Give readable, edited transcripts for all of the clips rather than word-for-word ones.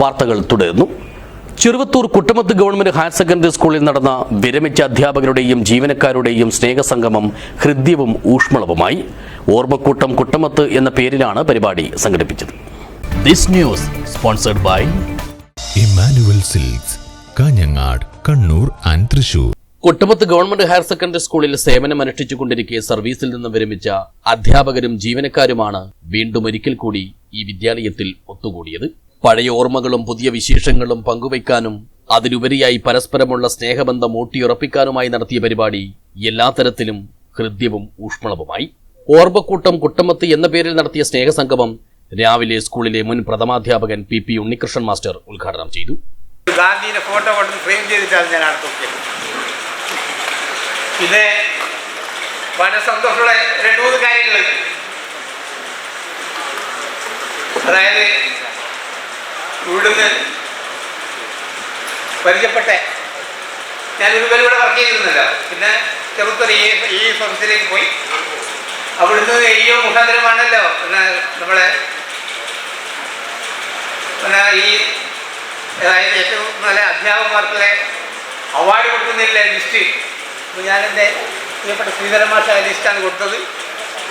വാർത്തകൾ തുടരുന്നു. Cheruvathur Kuttamath government higher secondary സ്കൂളിൽ നടന്ന വിരമിച്ച അധ്യാപകരുടെയും ജീവനക്കാരുടെയും സ്നേഹസംഗമം ഹൃദ്യവും ഊഷ്മളവുമായി. ഓർമ്മക്കൂട്ടം കുട്ടമത്ത് എന്ന പേരിലാണ് പരിപാടി സംഘടിപ്പിച്ചത്. This news sponsored by Emmanuel Silks, Kanhangad, Kannur and Thrissur. Kuttamath government higher secondary സ്കൂളിൽ സേവനമനുഷ്ഠിച്ചുകൊണ്ടിരിക്കെ സർവീസിൽ നിന്ന് വിരമിച്ച അധ്യാപകരും ജീവനക്കാരുമാണ് വീണ്ടും ഒരിക്കൽ കൂടി ഈ വിദ്യാലയത്തിൽ ഒത്തുകൂടിയത്. പഴയ ഓർമ്മകളും പുതിയ വിശേഷങ്ങളും പങ്കുവയ്ക്കാനും അതിലുപരിയായി പരസ്പരമുള്ള സ്നേഹബന്ധം ഊട്ടിയുറപ്പിക്കാനുമായി നടത്തിയ പരിപാടി എല്ലാ തരത്തിലും ഹൃദ്യവും ഊഷ്മളവുമായി. ഓർമ്മക്കൂട്ടം കുട്ടമത്ത് എന്ന പേരിൽ നടത്തിയ സ്നേഹസംഗമം രാവിലെ സ്കൂളിലെ മുൻ പ്രഥമാധ്യാപകൻ PP ഉണ്ണികൃഷ്ണൻ മാസ്റ്റർ ഉദ്ഘാടനം ചെയ്തു. ഗാന്ധിയുടെ ഫോട്ടോ കൊണ്ട് ഫ്രെയിം ചെയ്തിട്ടാണ് ഞാൻ അടുത്തൊക്കെ. പിന്നെ വളരെ സന്തോഷമുള്ള 2-3 കാര്യങ്ങൾ. അതായത് ഇവിടുന്ന് പരിചയപ്പെട്ട ഞാൻ ഇവിടെ വർക്ക് ചെയ്തിരുന്നില്ല. പിന്നെ ചെറുത്തൂർ ഈ സർവീസിലേക്ക് പോയി. അവിടുന്ന് ഈ മുഖാന്തരമാണല്ലോ പിന്നെ നമ്മളെ പിന്നെ ഈ അതായത് ഏറ്റവും നല്ല അധ്യാപകന്മാർക്കുള്ള അവാർഡ് കൊടുക്കുന്നതില്ല ലിസ്റ്റ്. അപ്പോൾ ഞാനെൻ്റെ പ്രിയപ്പെട്ട ശ്രീധരൻ മാഷ ലിസ്റ്റാണ് കൊടുത്തത്.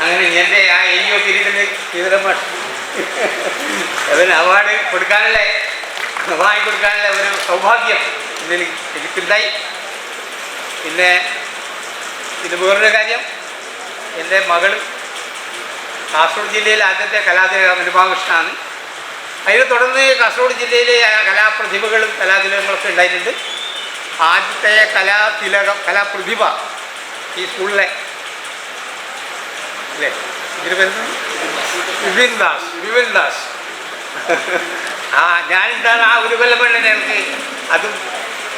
അങ്ങനെ എൻ്റെ ആ പീരീഡിന് ശ്രീധരൻ മാഷ് അതിന് അവാർഡ് വാങ്ങിക്കൊടുക്കാനുള്ള ഒരു സൗഭാഗ്യം ഇതിൽ എനിക്കുണ്ടായി. പിന്നെ ഇത് വേറൊരു കാര്യം, എൻ്റെ മകൾ കാസർഗോഡ് ജില്ലയിലെ ആദ്യത്തെ കലാതിലകം അനുഭാകൃഷ്ണനാണ്. അതിനെ തുടർന്ന് കാസർഗോഡ് ജില്ലയിലെ കലാപ്രതിഭകളും കലാതിലകങ്ങളൊക്കെ ഉണ്ടായിട്ടുണ്ട്. ആദ്യത്തെ കലാപ്രതിഭ ഈ സ്കൂളിലെ അല്ലേ ഇതിന് വരുന്നത് വിപിൻ ദാസ്. ഞാനെന്താണ് ആ ഒരു കൊല്ലം വേണ്ടി എനിക്ക് അതും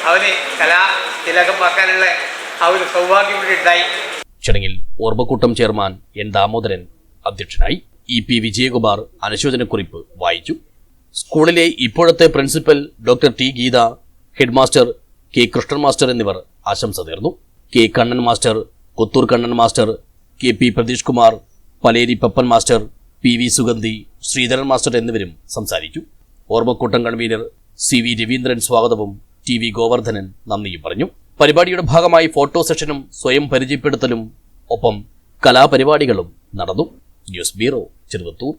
അവന് കലാതിലകമാക്കാനുള്ള ആ ഒരു സൗഭാഗ്യം കൂടി ഉണ്ടായി. ചടങ്ങിൽ ഓർമ്മക്കൂട്ടം ചെയർമാൻ N. ദാമോദരൻ അധ്യക്ഷനായി. EP വിജയകുമാർ അനുശോചനക്കുറിപ്പ് വായിച്ചു. സ്കൂളിലെ ഇപ്പോഴത്തെ principal doctor T. Geetha, head master K. Krishnan master എന്നിവർ ആശംസ നേർന്നു. K. Kannan master, Kothur Kannan master, KP Pratheesh Kumar, Paleri Pappan master, PV Sugandhi, Sreedharan master എന്നിവരും സംസാരിച്ചു. ഓർമ്മക്കൂട്ടം കൺവീനർ CV രവീന്ദ്രൻ സ്വാഗതവും TV ഗോവർദ്ധനൻ നന്ദിയും പറഞ്ഞു. പരിപാടിയുടെ ഭാഗമായി ഫോട്ടോ സെഷനും സ്വയം പരിചയപ്പെടുത്തലും ഒപ്പം കലാപരിപാടികളും നടന്നു. News bureau, Cheruvathur.